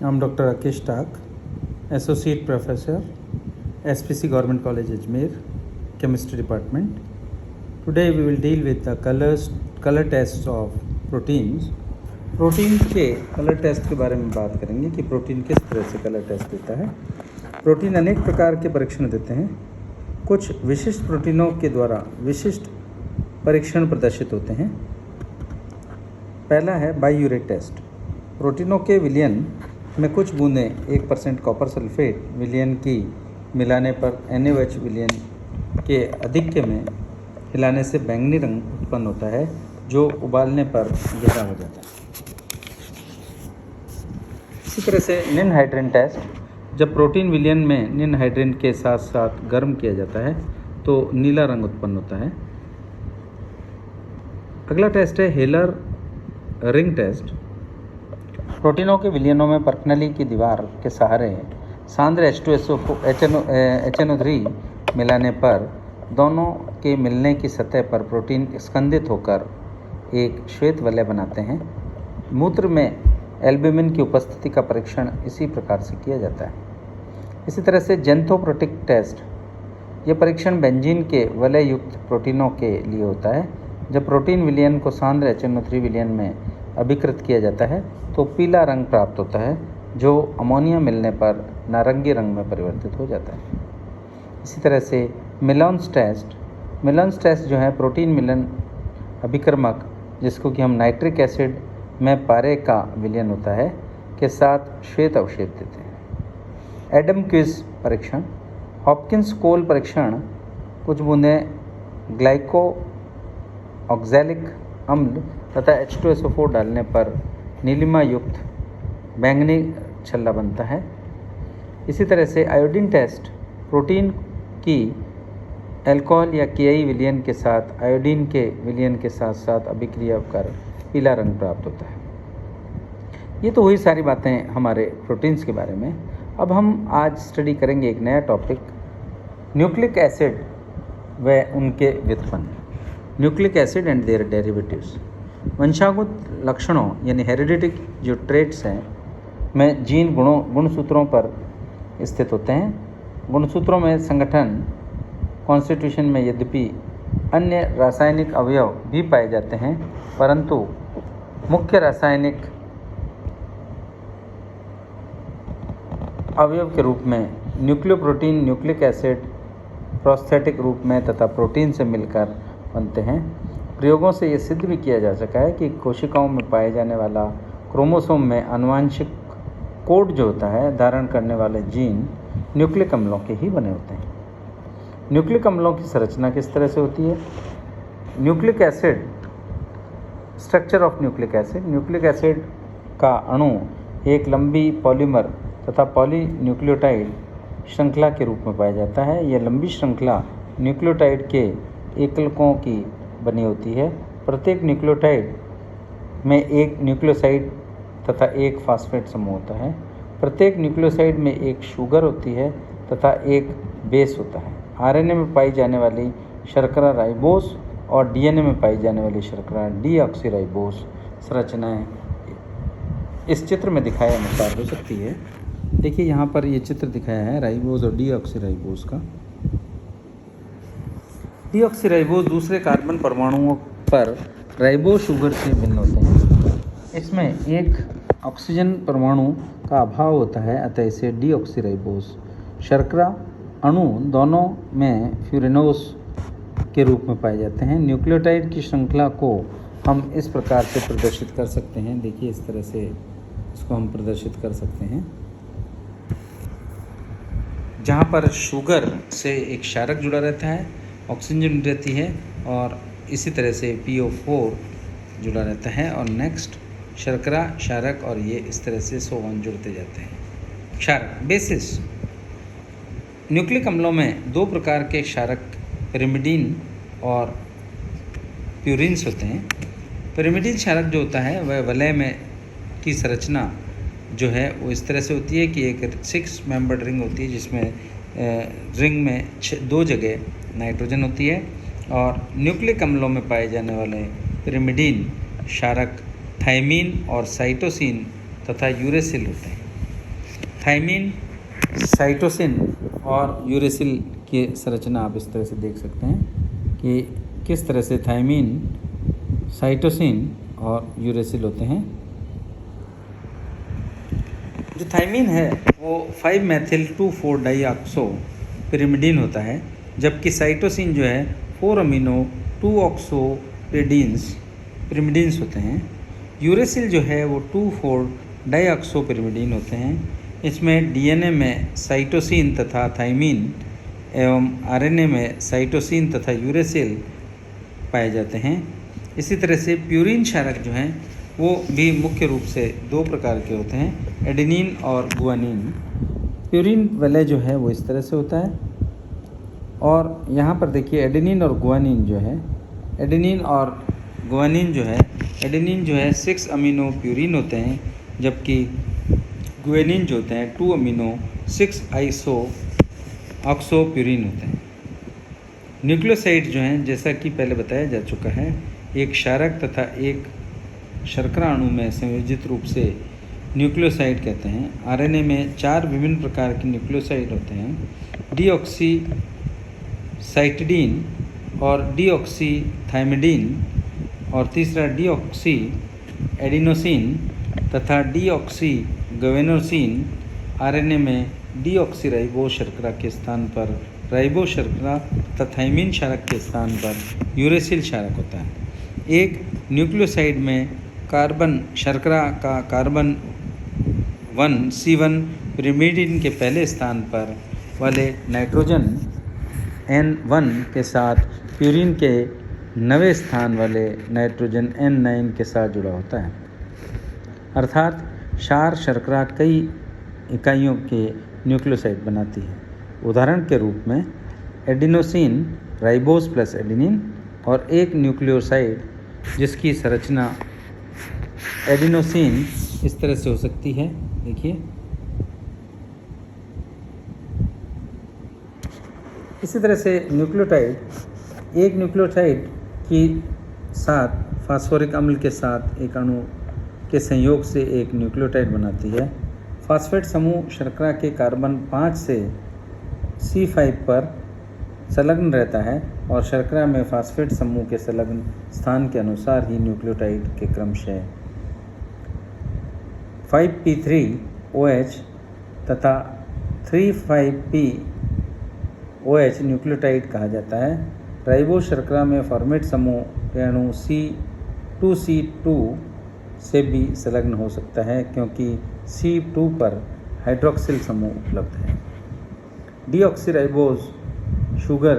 I'm Dr. Rakesh Tak, Associate Professor, SPC Government College Ajmer, Chemistry Department. Today we will deal with the color tests of proteins. Protein के colour test के बारे में बात करेंगे कि protein किस तरह से कलर टेस्ट देता है। प्रोटीन अनेक प्रकार के परीक्षण देते हैं। कुछ विशिष्ट प्रोटीनों के द्वारा विशिष्ट परीक्षण प्रदर्शित होते हैं। पहला है बाइयूरेट टेस्ट। प्रोटीनों के विलयन में कुछ बूंदें 1% कॉपर सल्फेट विलयन की मिलाने पर NaOH विलयन के आधिक्य में हिलाने से बैंगनी रंग उत्पन्न होता है, जो उबालने पर गहरा हो जाता है। इसी तरह से निनहाइड्रेन टेस्ट, जब प्रोटीन विलयन में निनहाइड्रेन के साथ साथ गर्म किया जाता है तो नीला रंग उत्पन्न होता है। अगला टेस्ट है हेलर रिंग टेस्ट। प्रोटीनों के विलयनों में परखनली की दीवार के सहारे सांद्र HNO3 मिलाने पर दोनों के मिलने की सतह पर प्रोटीन स्कंदित होकर एक श्वेत वलय बनाते हैं। मूत्र में एल्ब्यूमिन की उपस्थिति का परीक्षण इसी प्रकार से किया जाता है। इसी तरह से जेंथोप्रोटिक टेस्ट, यह परीक्षण बेंजीन के वलय युक्त प्रोटीनों के लिए होता है। जब प्रोटीन विलयन को सांद्र HNO3 विलयन में अभिकृत किया जाता है तो पीला रंग प्राप्त होता है, जो अमोनिया मिलने पर नारंगी रंग में परिवर्तित हो जाता है। इसी तरह से मिलोन्स टेस्ट जो है प्रोटीन मिलन अभिक्रमक, जिसको कि हम नाइट्रिक एसिड में पारे का विलयन होता है, के साथ श्वेत अवशेष देते हैं। एडम क्विज परीक्षण, हॉपकिंस कोल परीक्षण, कुछ बूंदें ग्लाइको ऑक्सैलिक अम्ल तथा H2SO4 डालने पर नीलिमा युक्त बैंगनी छल्ला बनता है। इसी तरह से आयोडीन टेस्ट, प्रोटीन की अल्कोहल या KI विलयन के साथ आयोडीन के विलयन के साथ साथ अभिक्रिया कर पीला रंग प्राप्त होता है। ये तो हुई सारी बातें हमारे प्रोटीन्स के बारे में। अब हम आज स्टडी करेंगे एक नया टॉपिक, न्यूक्लिक एसिड व उनके व्युत्पन्न। Nucleic acid and their derivatives. वंशागत लक्षणों यानी हेरिडिटिक जो ट्रेट्स हैं में जीन गुणसूत्रों पर स्थित होते हैं। गुणसूत्रों में संगठन कॉन्स्टिट्यूशन में यद्यपि अन्य रासायनिक अवयव भी पाए जाते हैं, परंतु मुख्य रासायनिक अवयव के रूप में न्यूक्लियोप्रोटीन, न्यूक्लिक एसिड प्रोस्थेटिक रूप में तथा प्रोटीन से मिलकर बनते हैं। प्रयोगों से ये सिद्ध भी किया जा सका है कि कोशिकाओं में पाए जाने वाला क्रोमोसोम में आनुवांशिक कोड जो होता है धारण करने वाले जीन न्यूक्लिक अम्लों के ही बने होते हैं। न्यूक्लिक अम्लों की संरचना किस तरह से होती है? Nucleic acid, structure of nucleic acid. Nucleic acid का अणु एक लंबी पॉलीमर तथा पॉलीन्यूक्लियोटाइड श्रृंखला के रूप में पाया जाता है। यह लंबी श्रृंखला न्यूक्लियोटाइड के एकलकों की बनी होती है। प्रत्येक न्यूक्लियोटाइड में एक न्यूक्लियोसाइड तथा एक फास्फेट समूह होता है। प्रत्येक न्यूक्लियोसाइड में एक शुगर होती है तथा एक बेस होता है। RNA में पाई जाने वाली शर्करा राइबोस और DNA में पाई जाने वाली शर्करा डीऑक्सीराइबोस संरचनाएं इस चित्र में दिखाए अनुसार हो सकती है। देखिए यहाँ पर ये चित्र दिखाया है राइबोस और डीऑक्सीराइबोस का। डीऑक्सीराइबोस दूसरे कार्बन परमाणुओं पर राइबोस शुगर से भिन्न होते हैं। इसमें एक ऑक्सीजन परमाणु का अभाव होता है, अतः इसे डीऑक्सीराइबोस। शर्करा अणु दोनों में फ्यूरेनोस के रूप में पाए जाते हैं। न्यूक्लियोटाइड की श्रृंखला को हम इस प्रकार से प्रदर्शित कर सकते हैं। देखिए इस तरह से इसको हम प्रदर्शित कर सकते हैं, जहाँ पर शुगर से एक क्षारक जुड़ा रहता है, ऑक्सीजन रहती है और इसी तरह से PO4 जुड़ा रहता है और नेक्स्ट शर्करा, क्षारक और ये इस तरह से सोवन जुड़ते जाते हैं। क्षारक बेसिस। न्यूक्लिक अम्लों में दो प्रकार के क्षारक पिरिमिडीन और प्यूरिन्स होते हैं। पिरिमिडीन क्षारक जो होता है वह वलय में की संरचना जो है वो इस तरह से होती है कि एक 6 मेंबर्ड रिंग होती है, जिसमें रिंग में 2 जगह नाइट्रोजन होती है और न्यूक्लिक अम्लों में पाए जाने वाले पिरिमिडीन क्षारक थायमीन और साइटोसिन तथा यूरेसिल होते हैं। थायमीन, साइटोसिन और यूरेसिल की संरचना आप इस तरह से देख सकते हैं कि किस तरह से थायमीन, साइटोसिन और यूरेसिल होते हैं। जो थायमीन है वो 5-मेथिल-2,4 डाइऑक्सो पिरिमिडीन होता है, जबकि साइटोसिन जो है 4 अमीनो 2 ऑक्सो पिरिमिडीन्स होते हैं। यूरेसिल जो है वो 2,4 डाइऑक्सो पिरिमिडीन होते हैं। इसमें डीएनए में साइटोसिन तथा थायमीन एवं आरएनए में साइटोसिन तथा यूरेसिल पाए जाते हैं। इसी तरह से प्यूरिन क्षारक जो हैं वो भी मुख्य रूप से 2 प्रकार के होते हैं, एडेनिन और गुआनिन। प्यूरिन वलय जो है वो इस तरह से होता है और यहाँ पर देखिए एडेनिन और गुआनिन जो है, एडेनिन और गुआनिन जो है, एडेनिन जो है 6 अमीनो प्यूरिन होते हैं, जबकि गुआनिन जो होते हैं 2 अमीनो 6 आइसो ऑक्सो प्यूरिन होते हैं। न्यूक्लियोसाइड जो हैं, जैसा कि पहले बताया जा चुका है, एक क्षारक तथा एक शर्करा अणु में संयोजित रूप से न्यूक्लियोसाइड कहते हैं। आरएनए में 4 विभिन्न प्रकार के न्यूक्लियोसाइड होते हैं, डीऑक्सी साइटिडीन और डीऑक्सी थायमिडीन और तीसरा डीऑक्सी एडिनोसिन तथा डीऑक्सी गवेनोसिन। आरएनए में डीऑक्सीराइबोस शर्करा के स्थान पर राइबोस शर्करा तथा थायमीन क्षारक के स्थान पर यूरेसिल क्षारक होता है। एक न्यूक्लियोसाइड में कार्बन शर्करा का कार्बन 1 C1 पिरिमिडीन के पहले स्थान पर वाले नाइट्रोजन N1 के साथ प्यूरिन के 9वें स्थान वाले नाइट्रोजन N9 के साथ जुड़ा होता है। अर्थात क्षार शर्करा कई इकाइयों के न्यूक्लियोसाइड बनाती है। उदाहरण के रूप में एडिनोसिन राइबोस प्लस एडेनिन और एक न्यूक्लियोसाइड जिसकी संरचना एडिनोसिन इस तरह से हो सकती है। देखिए इसी तरह से न्यूक्लियोटाइड, एक न्यूक्लियोटाइड की साथ फास्फोरिक अम्ल के साथ एक अणु के संयोग से एक न्यूक्लियोटाइड बनाती है। फास्फेट समूह शर्करा के कार्बन 5 से C5 पर संलग्न रहता है और शर्करा में फास्फेट समूह के संलग्न स्थान के अनुसार ही न्यूक्लियोटाइड के क्रमशः 5p3OH तथा 3,5p-OH न्यूक्लियोटाइड कहा जाता है। राइबोस शर्करा में फॉर्मेट समूह के अणु C2C2 से भी संलग्न हो सकता है, क्योंकि C2 पर हाइड्रोक्सिल समूह उपलब्ध है। डीऑक्सीराइबोस शुगर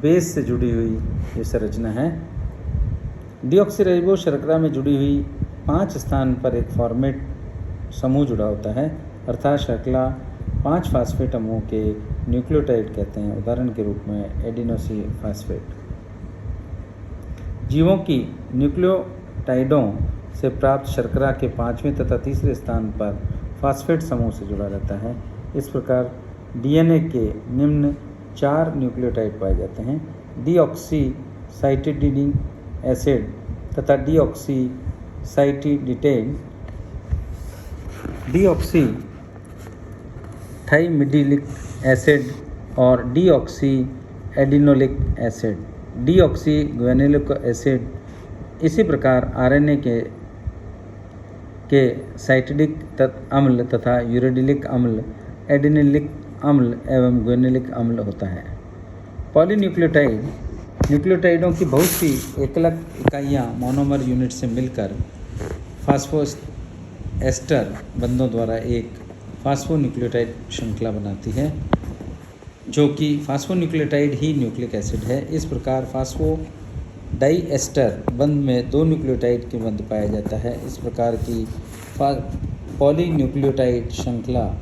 बेस से जुड़ी हुई ये संरचना है। डीऑक्सीराइबोस शर्करा में जुड़ी हुई 5 स्थान पर एक फॉर्मेट समूह जुड़ा होता है, अर्थात शर्करा 5 फास्फेट समूह के न्यूक्लियोटाइड कहते हैं। उदाहरण के रूप में एडिनोसी फास्फेट। जीवों की न्यूक्लियोटाइडों से प्राप्त शर्करा के 5वें तथा तीसरे स्थान पर फास्फेट समूह से जुड़ा रहता है। इस प्रकार डीएनए के निम्न 4 न्यूक्लियोटाइड पाए जाते हैं, डीऑक्सी साइटिडीन एसिड तथा डीऑक्सी साइटिडिटेन, डीऑक्सी थाइमिडिलिक एसिड और डीऑक्सी एडिनोलिक एसिड, डीऑक्सी ग्वेनिलिक एसिड। इसी प्रकार आरएनए के साइटिडिक अम्ल तथा यूरेडिलिक अम्ल, एडिनिलिक अम्ल एवं ग्वेनिलिक अम्ल होता है। पॉलीन्यूक्लियोटाइड न्यूक्लियोटाइडों की बहुत सी एकलक इकाइयाँ मोनोमर यूनिट से मिलकर फास्फोएस्टर बंधों द्वारा एक फास्फोन्यूक्लियोटाइड श्रृंखला बनाती है, जो कि फास्फोन्यूक्लियोटाइड ही न्यूक्लिक एसिड है। इस प्रकार फास्फोडाइएस्टर बंध में 2 न्यूक्लियोटाइड के बंध पाया जाता है। इस प्रकार की पॉलीन्यूक्लियोटाइड श्रृंखला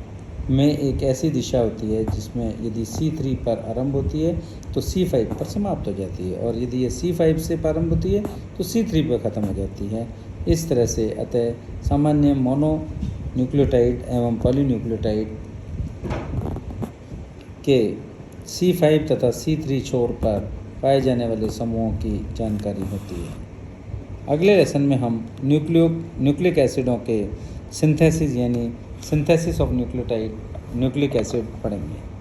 में एक ऐसी दिशा होती है जिसमें यदि C3 पर आरंभ होती है तो C5 पर समाप्त हो जाती है, और यदि ये C5 से प्रारंभ होती है तो C3 पर ख़त्म हो जाती है। इस तरह से अतः सामान्य मोनो न्यूक्लियोटाइड एवं पॉलीन्यूक्लियोटाइड के C5 तथा C3 छोर पर पाए जाने वाले समूहों की जानकारी होती है। अगले लेसन में हम न्यूक्लिक एसिडों के सिंथेसिस यानी synthesis of nucleotide nucleic acid पढ़ेंगे।